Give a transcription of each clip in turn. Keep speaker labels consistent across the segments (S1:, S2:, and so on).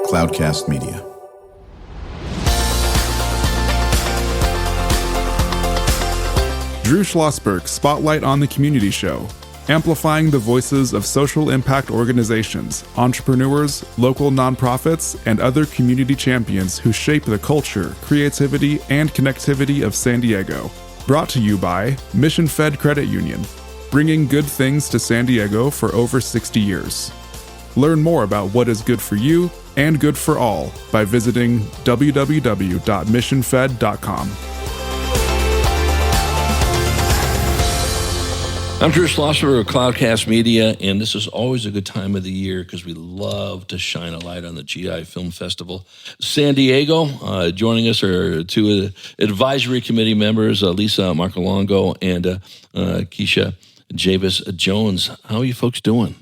S1: Cloudcast Media. Drew Schlosberg Spotlight on the Community Show, amplifying the voices of social impact organizations, entrepreneurs, local nonprofits, and other community champions who shape the culture, creativity, and connectivity of San Diego. Brought to you by Mission Fed Credit Union, bringing good things to San Diego for over 60 years. Learn more about what is good for you and good for all by visiting www.missionfed.com.
S2: I'm Drew Schlosberg of Cloudcast Media, and this is always a good time of the year because we love to shine a light on the GI Film Festival. San Diego, joining us are two advisory committee members, Lisa Marcolongo and Keshia Javis-Jones. How are you folks doing?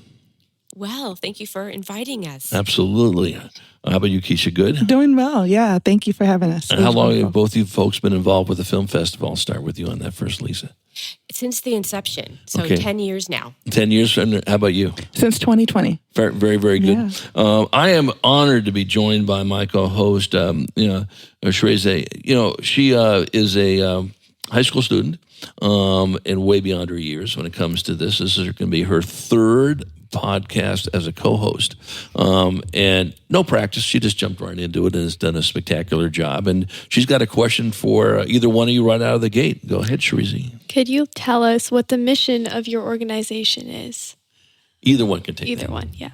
S3: Well, thank you for inviting us.
S2: Absolutely. How about you, Keshia? Good?
S4: Doing well, yeah. Thank you for having us.
S2: And how long have both you folks been involved with the film festival? I'll start with you on that first, Lisa.
S3: Since the inception, so
S2: Okay.
S3: 10 years now.
S2: 10 years, and how about you?
S4: Since 2020.
S2: Very, very, very good.
S4: Yeah.
S2: I am honored to be joined by my co-host, Shreze. She is a high school student and way beyond her years when it comes to this. This is going to be her third podcast as a co-host, and no practice. She just jumped right into it and has done a spectacular job. And she's got a question for either one of you right out of the gate. Go ahead, Shreze.
S5: Could you tell us what the mission of your organization is?
S2: Either one can take
S5: Either
S2: that.
S5: one, yeah.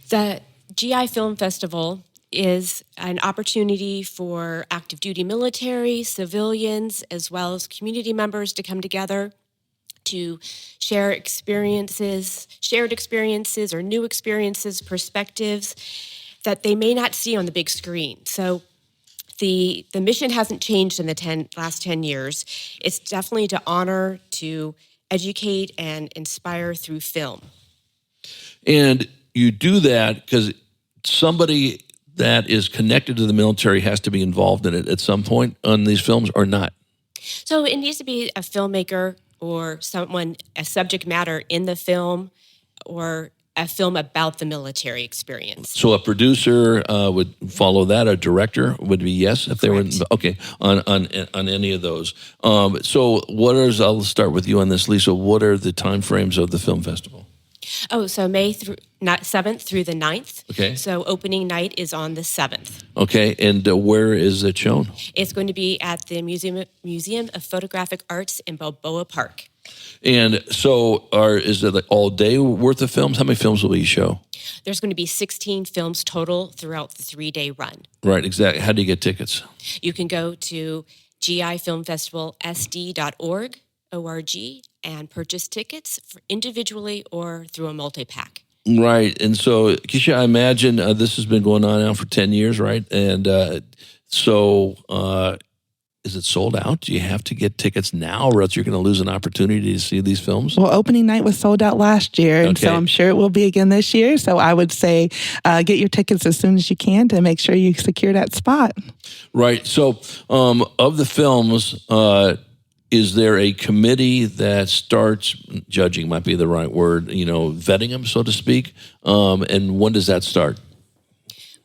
S3: The GI Film Festival is an opportunity for active duty military, civilians, as well as community members to come together to share shared experiences or new experiences, perspectives that they may not see on the big screen. So the mission hasn't changed in the last 10 years. It's definitely to honor, to educate, and inspire through film.
S2: And you do that because somebody that is connected to the military has to be involved in it at some point on these films or not.
S3: So it needs to be a filmmaker or someone, a subject matter in the film, or a film about the military experience.
S2: So a producer would follow that. A director would be yes if they were okay on any of those. So I'll start with you on this, Lisa. What are the time frames of the film festival?
S3: Oh, so May 7th through the 9th.
S2: Okay.
S3: So opening night is on the 7th.
S2: Okay, and where is it shown?
S3: It's going to be at the Museum of Photographic Arts in Balboa Park.
S2: And so is it like all day worth of films? How many films will you show?
S3: There's going to be 16 films total throughout the 3-day run.
S2: Right, exactly. How do you get tickets?
S3: You can go to gifilmfestivalsd.org, O-R-G, and purchase tickets individually or through a multi-pack.
S2: Right. And so, Keshia, I imagine this has been going on now for 10 years, right? And is it sold out? Do you have to get tickets now or else you're going to lose an opportunity to see these films?
S4: Well, opening night was sold out last year, and so I'm sure it will be again this year. So I would say get your tickets as soon as you can to make sure you secure that spot.
S2: Right. So of the films, is there a committee that starts, judging might be the right word, vetting them, so to speak? And when does that start?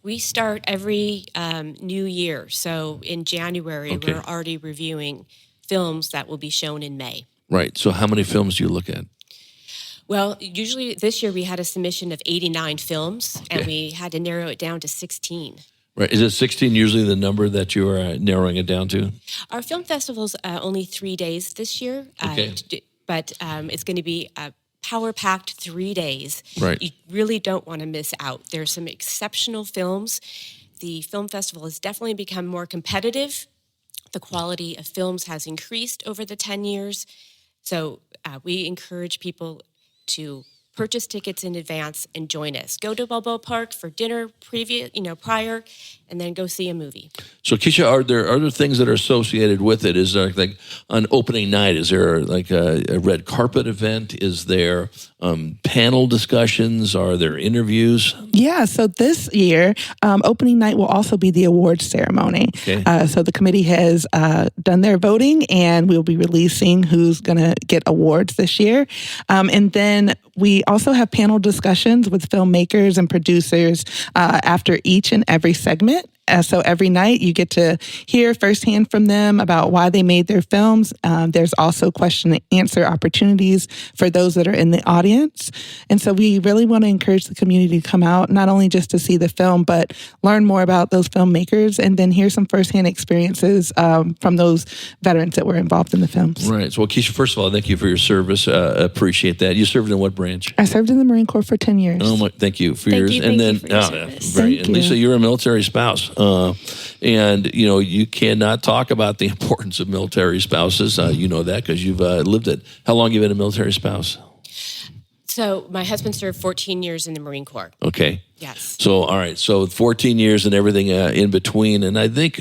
S3: We start every new year. So in January,
S2: Okay.
S3: we're already reviewing films that will be shown in May.
S2: Right. So how many films do you look at?
S3: Well, usually this year we had a submission of 89 films, and we had to narrow it down to 16.
S2: Right. Is it 16 usually the number that you are narrowing it down to?
S3: Our film festival's only 3 days this year,
S2: Okay.
S3: but it's going to be a power-packed 3 days.
S2: Right.
S3: You really don't want to miss out. There's some exceptional films. The film festival has definitely become more competitive. The quality of films has increased over the 10 years. So we encourage people to purchase tickets in advance and join us. Go to Balboa Park for dinner prior, and then go see a movie.
S2: So, Keshia, are there other things that are associated with it? Is there like on opening night? Is there like a red carpet event? Is there panel discussions? Are there interviews?
S4: Yeah, so this year, opening night will also be the awards ceremony.
S2: Okay.
S4: So the committee has done their voting, and we'll be releasing who's going to get awards this year. And then We also have panel discussions with filmmakers and producers after each and every segment. So every night you get to hear firsthand from them about why they made their films. There's also question and answer opportunities for those that are in the audience. And so we really want to encourage the community to come out, not only just to see the film, but learn more about those filmmakers and then hear some firsthand experiences from those veterans that were involved in the films.
S2: Right. So, Keshia, first of all, thank you for your service. Appreciate that. You served in what branch?
S4: I served in the Marine Corps for 10 years.
S2: Oh, my, thank you for yours.
S5: Thank you for your service.
S2: And Lisa, you're a military spouse. And, you cannot talk about the importance of military spouses. You know that because you've lived it. How long have you been a military spouse?
S3: So my husband served 14 years in the Marine Corps.
S2: Okay.
S3: Yes.
S2: So, all right. So 14 years and everything in between. And I think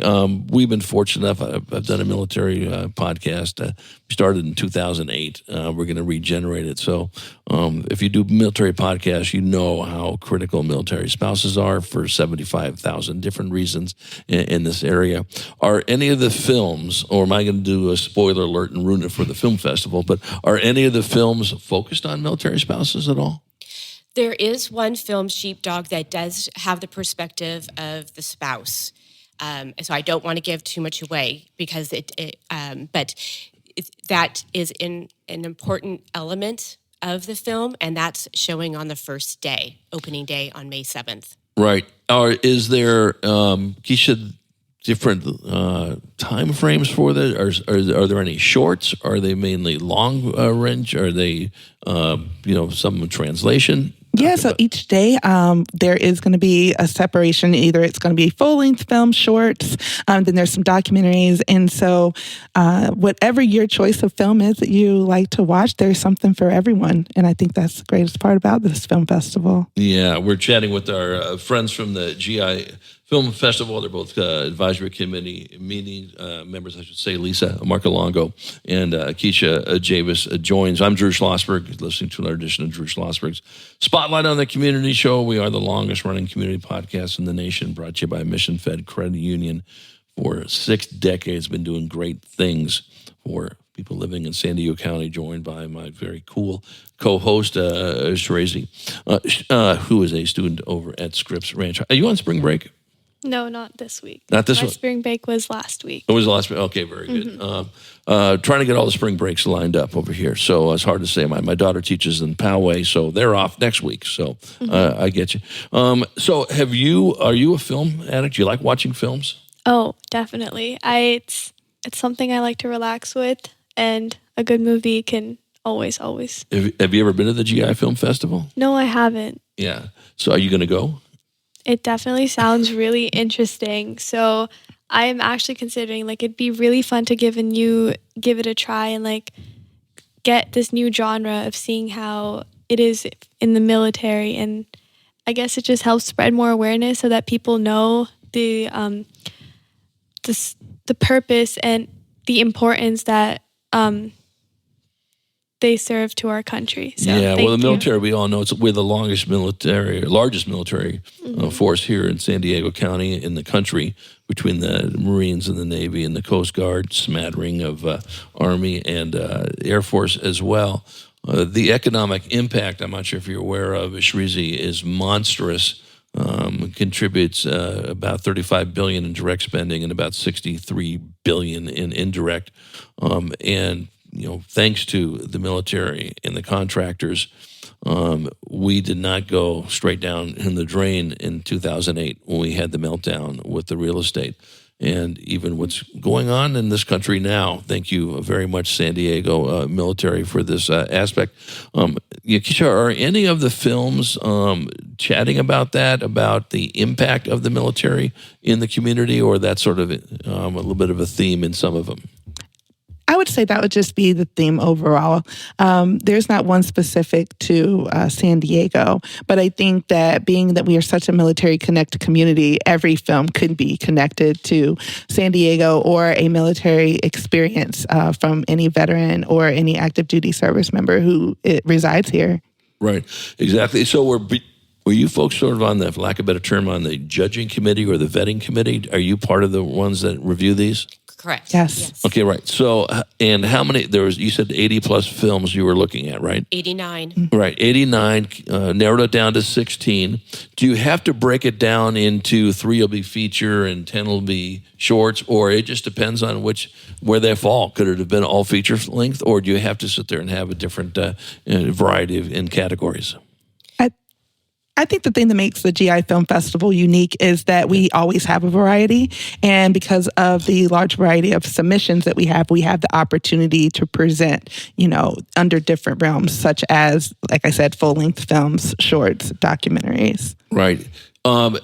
S2: we've been fortunate enough. I've done a military podcast. We started in 2008. We're going to regenerate it. So if you do military podcasts, you know how critical military spouses are for 75,000 different reasons in this area. Are any of the films, or am I going to do a spoiler alert and ruin it for the film festival, but are any of the films focused on military spouses at all?
S3: There is one film, Sheepdog, that does have the perspective of the spouse. So I don't want to give too much away because that is an important element of the film, and that's showing on the first day, opening day on May 7th.
S2: Right. Is there, Keshia, different time frames for that? Are there any shorts? Are they mainly long range? Are they, some translation?
S4: Yeah, so each day there is going to be a separation. Either it's going to be full-length film, shorts, then there's some documentaries. And so whatever your choice of film is that you like to watch, there's something for everyone. And I think that's the greatest part about this film festival.
S2: Yeah, we're chatting with our friends from the GI Film Festival. They're both advisory committee meeting members, I should say, Lisa Marcolongo and Keshia Javis-Jones. I'm Drew Schlosberg, listening to another edition of Drew Schlossberg's Spotlight on the Community Show. We are the longest-running community podcast in the nation, brought to you by Mission Fed Credit Union. For 6 decades, been doing great things for people living in San Diego County, joined by my very cool co-host, Shirezi, who is a student over at Scripps Ranch. Are you on spring break?
S5: No, not this week.
S2: Not this
S5: My
S2: one?
S5: spring break was last week.
S2: It was last week. Okay, very good. Trying to get all the spring breaks lined up over here. So it's hard to say. My daughter teaches in Poway, so they're off next week. So I get you. So are you a film addict? Do you like watching films?
S5: Oh, definitely. It's something I like to relax with, and a good movie can always.
S2: Have you ever been to the GI Film Festival?
S5: No, I haven't.
S2: Yeah. So are you going to go?
S5: It definitely sounds really interesting. So I'm actually considering, it'd be really fun to give it a try and get this new genre of seeing how it is in the military. And I guess it just helps spread more awareness so that people know the purpose and the importance that they serve to our country. So,
S2: yeah, well, the military, we all know we're the largest military force here in San Diego County in the country, between the Marines and the Navy and the Coast Guard, smattering of Army and Air Force as well. The economic impact, I'm not sure if you're aware of, Shirezi, is monstrous. Contributes about $35 billion in direct spending and about $63 billion in indirect. And thanks to the military and the contractors, we did not go straight down in the drain in 2008 when we had the meltdown with the real estate. And even what's going on in this country now, thank you very much, San Diego military, for this aspect. Keshia, are any of the films chatting about that, about the impact of the military in the community, or that's sort of a little bit of a theme in some of them?
S4: I would say that would just be the theme overall. There's not one specific to San Diego, but I think that being that we are such a military-connected community, every film could be connected to San Diego or a military experience from any veteran or any active duty service member who resides here.
S2: Right, exactly. So were you folks sort of on the, for lack of a better term, on the judging committee or the vetting committee? Are you part of the ones that review these?
S3: Correct.
S4: Yes.
S2: Okay, right. So, and how many, you said 80 plus films you were looking at, right?
S3: 89.
S2: Right, 89, narrowed it down to 16. Do you have to break it down into 3 will be feature and 10 will be shorts, or it just depends on where they fall? Could it have been all feature length, or do you have to sit there and have a different variety in categories?
S4: I think the thing that makes the GI Film Festival unique is that we always have a variety. And because of the large variety of submissions that we have the opportunity to present, under different realms, such as, like I said, full-length films, shorts, documentaries.
S2: Right.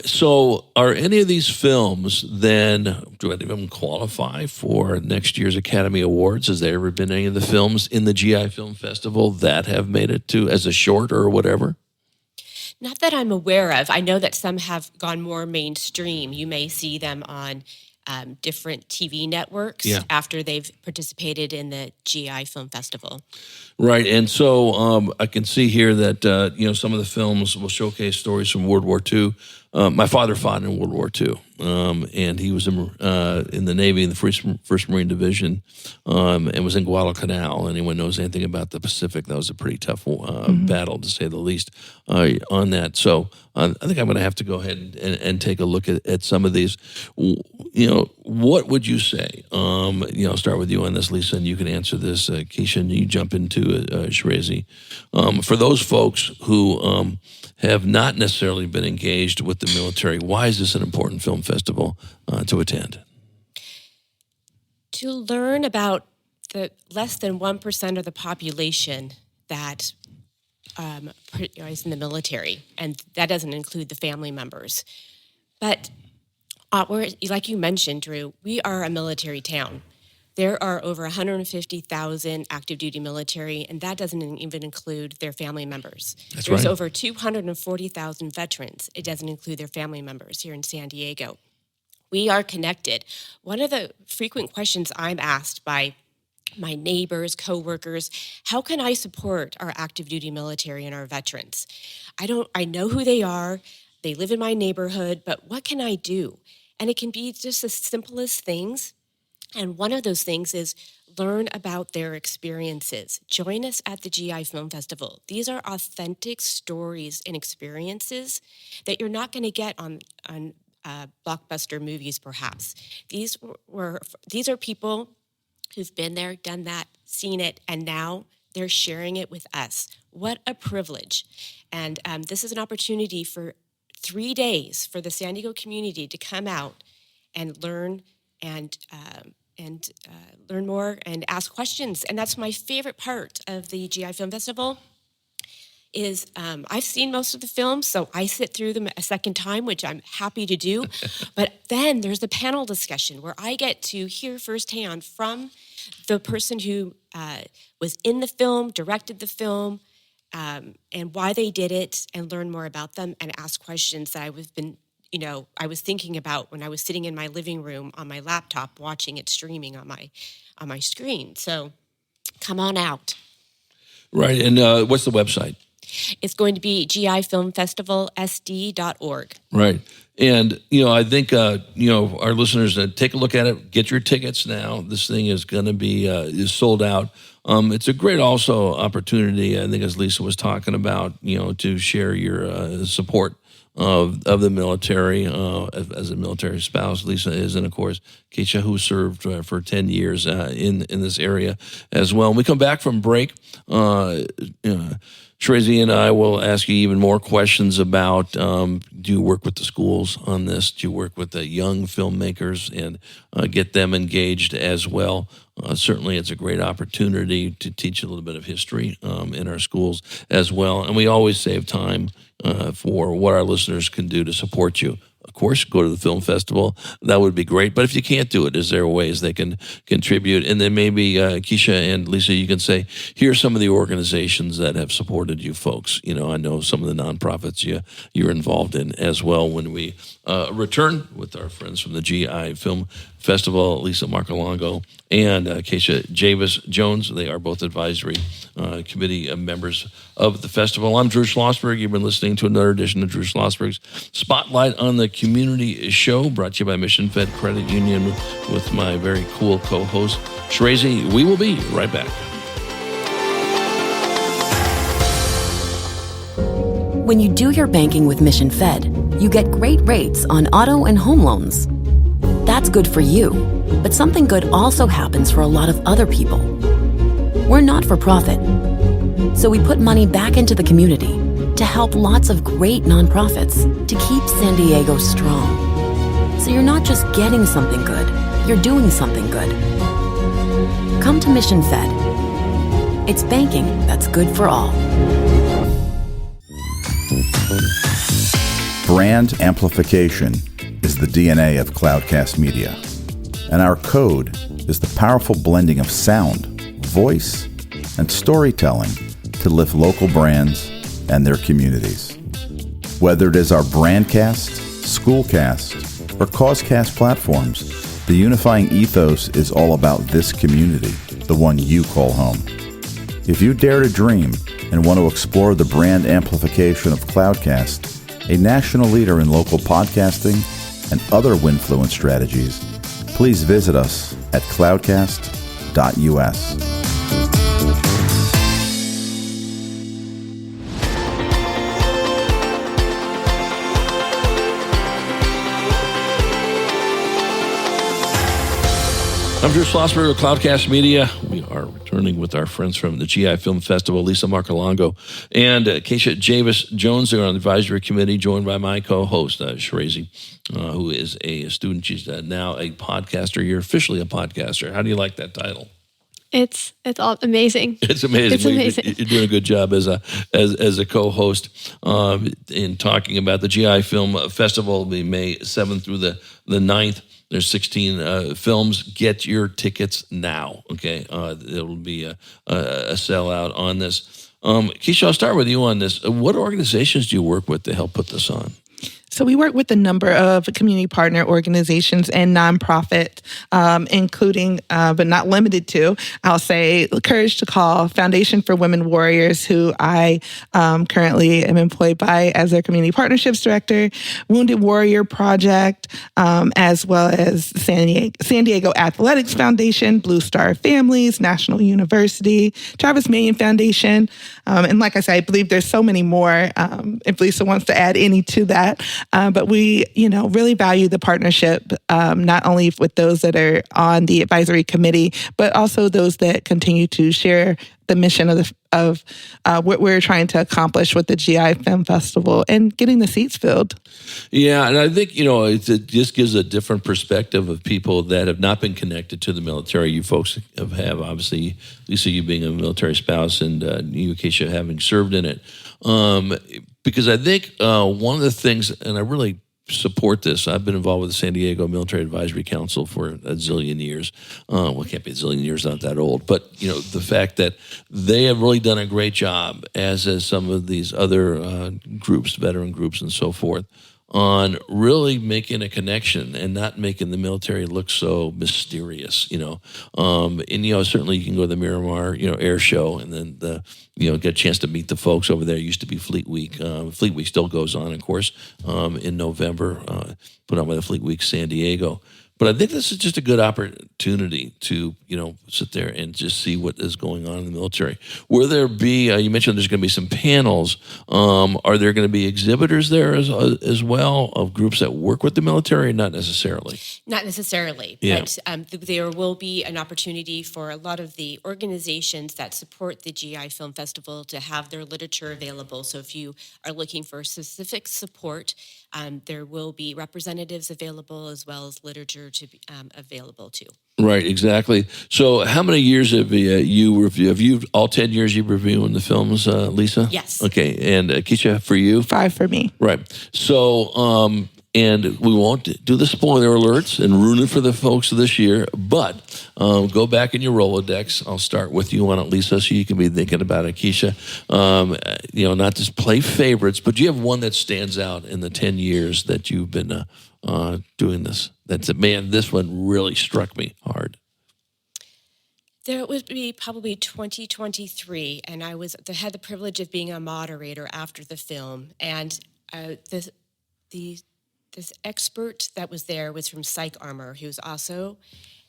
S2: So are any of these films then, do any of them qualify for next year's Academy Awards? Has there ever been any of the films in the GI Film Festival that have made it to as a short or whatever?
S3: Not that I'm aware of. I know that some have gone more mainstream. You may see them on different TV networks after they've participated in the GI Film Festival.
S2: Right, and so I can see here that some of the films will showcase stories from World War II. My father fought in World War II, and he was in the Navy in the First Marine Division, and was in Guadalcanal. Anyone knows anything about the Pacific? That was a pretty tough battle, to say the least, on that. So I think I'm going to have to go ahead and take a look at some of these. What would you say? I'll start with you on this, Lisa, and you can answer this. Keshia, and you jump into Shirezi. For those folks who have not necessarily been engaged with the military, why is this an important film festival to attend?
S3: To learn about the less than 1% of the population that is in the military, and that doesn't include the family members. But we're, like you mentioned, Drew, we are a military town. There are over 150,000 active duty military, and that doesn't even include their family members. There's over 240,000 veterans. It doesn't include their family members here in San Diego. We are connected. One of the frequent questions I'm asked by my neighbors, coworkers, how can I support our active duty military and our veterans? I know who they are. They live in my neighborhood, but what can I do? And it can be just the simplest things. And one of those things is learn about their experiences. Join us at the GI Film Festival. These are authentic stories and experiences that you're not going to get on blockbuster movies, perhaps. These are people who've been there, done that, seen it, and now they're sharing it with us. What a privilege. And this is an opportunity for 3 days for the San Diego community to come out and learn and learn more and ask questions. And that's my favorite part of the GI Film Festival is I've seen most of the films, so I sit through them a second time, which I'm happy to do. But then there's the panel discussion where I get to hear firsthand from the person who was in the film, directed the film, and why they did it, and learn more about them and ask questions that I was thinking about when I was sitting in my living room on my laptop watching it streaming on my screen. So come on out.
S2: Right, and what's the website?
S3: It's going to be gifilmfestivalsd.org. Right.
S2: And, I think, our listeners, take a look at it. Get your tickets now. This thing is going to be is sold out. It's a great also opportunity, I think, as Lisa was talking about, to share your support of the military as a military spouse. Lisa is, and of course Keshia, who served for 10 years in this area as well. When we come back from break, Shirezi and I will ask you even more questions about do you work with the schools on this? Do you work with the young filmmakers and get them engaged as well? Certainly it's a great opportunity to teach a little bit of history in our schools as well. And we always save time for what our listeners can do to support you. Of course, go to the film festival. That would be great. But if you can't do it, is there ways they can contribute? And then maybe Keshia and Lisa, you can say, here are some of the organizations that have supported you folks. I know some of the nonprofits you're involved in as well. When we return with our friends from the GI Film Festival, Lisa Marcolongo and Keshia Javis-Jones. They are both advisory committee members of the festival. I'm Drew Schlosberg. You've been listening to another edition of Drew Schlosberg's Spotlight on the Community. community show brought to you by Mission Fed Credit Union with my very cool co-host, Shrazy. We will be right back.
S6: When you do your banking with Mission Fed, you get great rates on auto and home loans. That's good for you, but something good also happens for a lot of other people. We're not for profit, so we put money back into the community to help lots of great nonprofits to keep San Diego strong. So you're not just getting something good, you're doing something good. Come to Mission Fed. It's banking that's good for all.
S7: Brand amplification is the DNA of Cloudcast Media, and our code is the powerful blending of sound, voice, and storytelling to lift local brands and their communities. Whether it is our Brandcast, Schoolcast, or Causecast platforms, the unifying ethos is all about this community, the one you call home. If you dare to dream and want to explore the brand amplification of Cloudcast, a national leader in local podcasting and other Winfluence strategies, please visit us at cloudcast.us.
S2: I'm Drew Schlosberg of Cloudcast Media. We are returning with our friends from the GI Film Festival, Lisa Marcolongo and Keshia Javis-Jones. They're on the advisory committee, joined by my co-host, Shrazy, who is a student. She's now a podcaster. You're officially a podcaster. How do you like that title?
S5: It's all amazing.
S2: It's amazing.
S5: It's amazing.
S2: You're doing a good job as a co-host in talking about the GI Film Festival. It'll be May 7th through the 9th. There's 16 films. Get your tickets now, okay? It'll be a sellout on this. Keshia, I'll start with you on this. What organizations do you work with to help put this on?
S4: So we work with a number of community partner organizations and nonprofit, including, but not limited to, I'll say, Courage to Call, Foundation for Women Warriors, who I currently am employed by as their community partnerships director, Wounded Warrior Project, as well as San Diego Athletics Foundation, Blue Star Families, National University, Travis Manion Foundation, and like I said, I believe there's so many more. If Lisa wants to add any to that. But we, really value the partnership, not only with those that are on the advisory committee, but also those that continue to share the mission of what we're trying to accomplish with the GI Film Festival and getting the seats filled.
S2: Yeah, and I think, it just gives a different perspective of people that have not been connected to the military. You folks have obviously, Lisa, you being a military spouse, and you, Keshia, having served in it. Because I think one of the things, and I really support this, I've been involved with the San Diego Military Advisory Council for a zillion years. Well, it can't be a zillion years, not that old. But, the fact that they have really done a great job, as some of these other groups, veteran groups and so forth, on really making a connection and not making the military look so mysterious, and certainly you can go to the Miramar, air show, and then get a chance to meet the folks over there. It used to be Fleet Week. Fleet Week still goes on, of course, in November, put on by the Fleet Week San Diego. But I think this is just a good opportunity to, sit there and just see what is going on in the military. Will there be, you mentioned there's going to be some panels. Are there going to be exhibitors there as well of groups that work with the military? Not necessarily.
S3: Not necessarily,
S2: yeah.
S3: But there will be an opportunity for a lot of the organizations that support the GI Film Festival to have their literature available. So if you are looking for specific support, there will be representatives available as well as literature to be available too.
S2: Right, exactly. So how many years have you reviewed? Have you, all 10 years you've reviewing the films, Lisa?
S3: Yes.
S2: Okay, and Keshia, for you?
S4: 5 for me.
S2: Right. So, and we won't do the spoiler alerts and ruin it for the folks this year, but go back in your Rolodex. I'll start with you on it, Lisa, so you can be thinking about it, Keshia. Not just play favorites, but do you have one that stands out in the 10 years that you've been doing this? That's man, this one really struck me hard.
S3: There would be probably 2023, and I had the privilege of being a moderator after the film, and the this expert that was there was from Psych Armor, who's also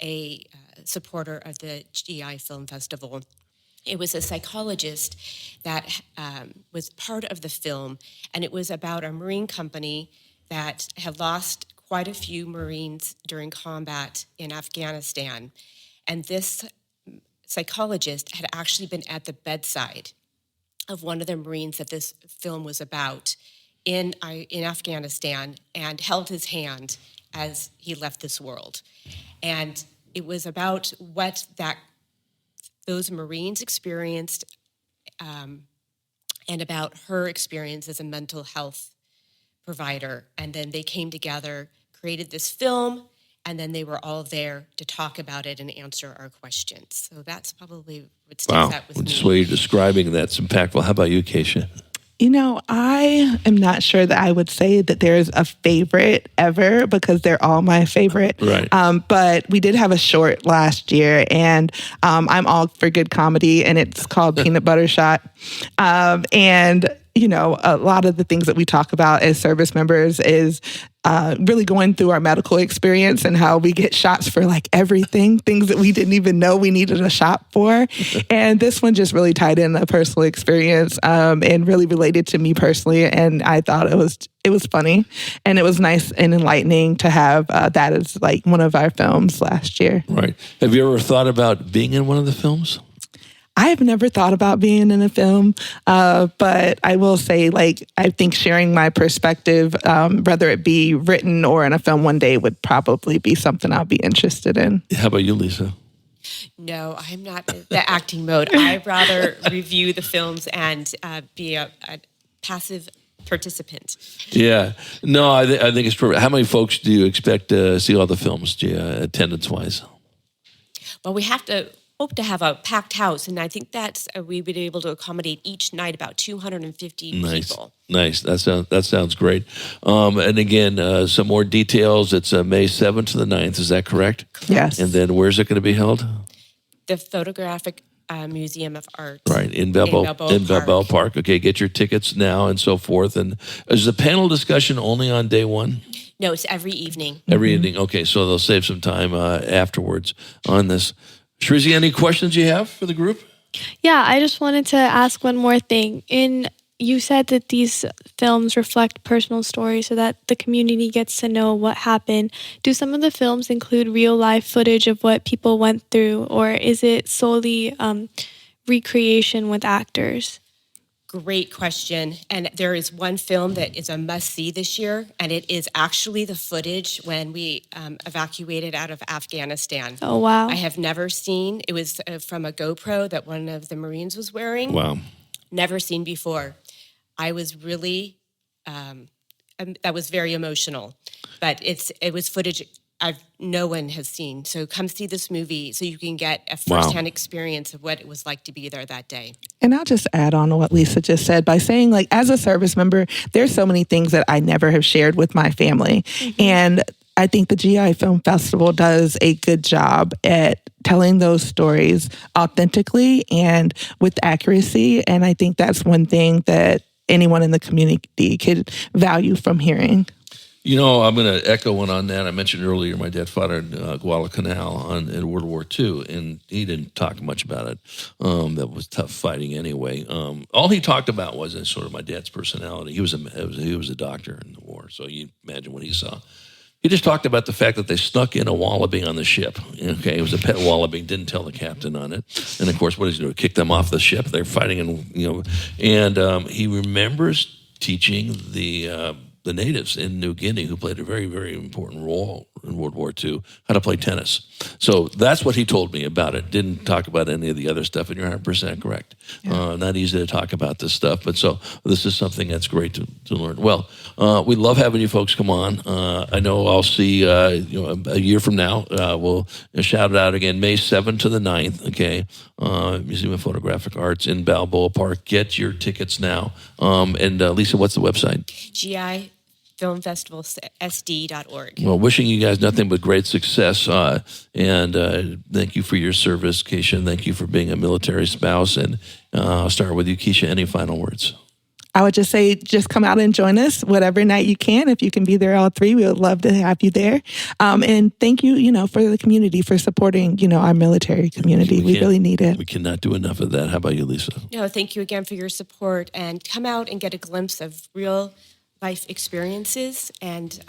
S3: a supporter of the GI Film Festival. It was a psychologist that was part of the film, and it was about a Marine company that had lost quite a few Marines during combat in Afghanistan. And this psychologist had actually been at the bedside of one of the Marines that this film was about in Afghanistan and held his hand as he left this world. And it was about what those Marines experienced and about her experience as a mental health provider. And then they came together, created this film, and then they were all there to talk about it and answer our questions. So that's probably what sticks out with me.
S2: Just the way you're describing that's impactful. How about you, Keshia?
S4: You know, I am not sure that I would say that there's a favorite ever because they're all my favorite.
S2: Right.
S4: But we did have a short last year, and I'm all for good comedy, and it's called Peanut Butter Shot. And, you know, a lot of the things that we talk about as service members is really going through our medical experience and how we get shots for like everything, things that we didn't even know we needed a shot for. And this one just really tied in a personal experience and really related to me personally. And I thought it was funny, and it was nice and enlightening to have that as like one of our films last year.
S2: Right. Have you ever thought about being in one of the films?
S4: I've never thought about being in a film, but I will say, like, I think sharing my perspective, whether it be written or in a film one day, would probably be something I'll be interested in.
S2: How about you, Lisa?
S3: No, I'm not in the acting mode. I'd rather review the films and be a passive participant.
S2: Yeah. No, I think it's perfect. How many folks do you expect to see all the films, attendance-wise?
S3: Well, we hope to have a packed house, and I think that's we would be able to accommodate each night about 250 people.
S2: Nice. That sounds great. And again, some more details. It's May 7th to the 9th. Is that correct?
S4: Yes.
S2: And then where's it going to be held?
S3: The Photographic Museum of Arts.
S2: Right, in Balboa Park. Okay, get your tickets now and so forth. And is the panel discussion only on day one?
S3: No, it's every evening.
S2: Every evening. Okay, so they'll save some time afterwards on this. Shrizzy, any questions you have for the group?
S5: Yeah, I just wanted to ask one more thing. You said that these films reflect personal stories so that the community gets to know what happened. Do some of the films include real life footage of what people went through, or is it solely recreation with actors?
S3: Great question. And there is one film that is a must-see this year, and it is actually the footage when we evacuated out of Afghanistan.
S5: Oh, wow.
S3: I have never seen. It was from a GoPro that one of the Marines was wearing.
S2: Wow.
S3: Never seen before. I was really, that was very emotional. But it was footage no one has seen. So come see this movie so you can get a firsthand experience of what it was like to be there that day.
S4: And I'll just add on to what Lisa just said by saying, like, as a service member, there's so many things that I never have shared with my family. Mm-hmm. And I think the GI Film Festival does a good job at telling those stories authentically and with accuracy. And I think that's one thing that anyone in the community could value from hearing.
S2: You know, I'm going to echo one on that. I mentioned earlier my dad fought in Guadalcanal in World War II, and he didn't talk much about it. That was tough fighting anyway. All he talked about was sort of my dad's personality. He was a doctor in the war, so you imagine what he saw. He just talked about the fact that they snuck in a wallaby on the ship. Okay, it was a pet wallaby, didn't tell the captain on it. And of course, what does he do? Kick them off the ship. They're fighting, and he remembers teaching the natives in New Guinea, who played a very, very important role in World War II, how to play tennis. So that's what he told me about it. Didn't talk about any of the other stuff, and you're 100% correct. Yeah. Not easy to talk about this stuff, but so this is something that's great to learn. Well, we love having you folks come on. I know I'll see a year from now. We'll shout it out again, May 7th to the 9th, okay? Museum of Photographic Arts in Balboa Park. Get your tickets now. And Lisa, what's the website?
S3: GI filmfestivalsd.org.
S2: Well, wishing you guys nothing but great success, and thank you for your service, Keshia, and thank you for being a military spouse. And I'll start with you, Keshia. Any final words?
S4: I would just say, just come out and join us whatever night you can. If you can be there all 3, we would love to have you there. And thank you, for the community for supporting, our military community. We really need it.
S2: We cannot do enough of that. How about you, Lisa?
S3: No, thank you again for your support, and come out and get a glimpse of real life experiences and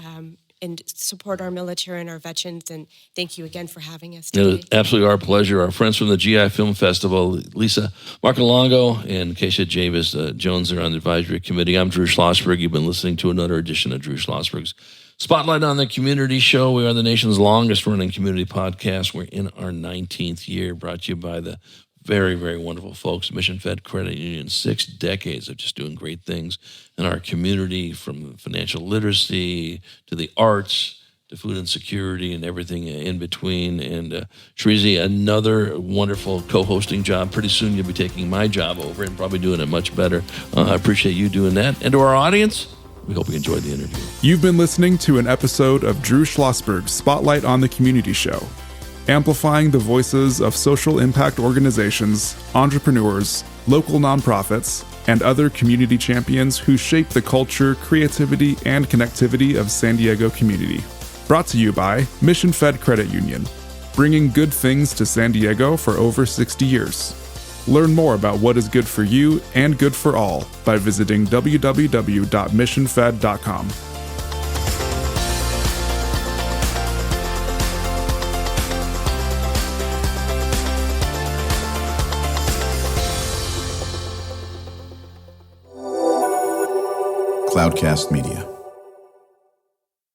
S3: support our military and our veterans. And thank you again for having us today.
S2: Absolutely our pleasure. Our friends from the GI Film Festival, Lisa Marcolongo and Keshia Javis-Jones are on the advisory committee. I'm Drew Schlosberg. You've been listening to another edition of Drew Schlosberg's Spotlight on the Community Show. We are the nation's longest running community podcast. We're in our 19th year, brought to you by the very, very wonderful folks, Mission Fed Credit Union. 6 decades of just doing great things in our community, from financial literacy to the arts to food insecurity and everything in between. And Shreezy, another wonderful co-hosting job. Pretty soon you'll be taking my job over and probably doing it much better. I appreciate you doing that. And to our audience, we hope you enjoyed the interview.
S1: You've been listening to an episode of Drew Schlosberg's Spotlight on the Community Show, amplifying the voices of social impact organizations, entrepreneurs, local nonprofits, and other community champions who shape the culture, creativity, and connectivity of San Diego community. Brought to you by Mission Fed Credit Union, bringing good things to San Diego for over 60 years. Learn more about what is good for you and good for all by visiting www.missionfed.com.
S7: Cloudcast Media.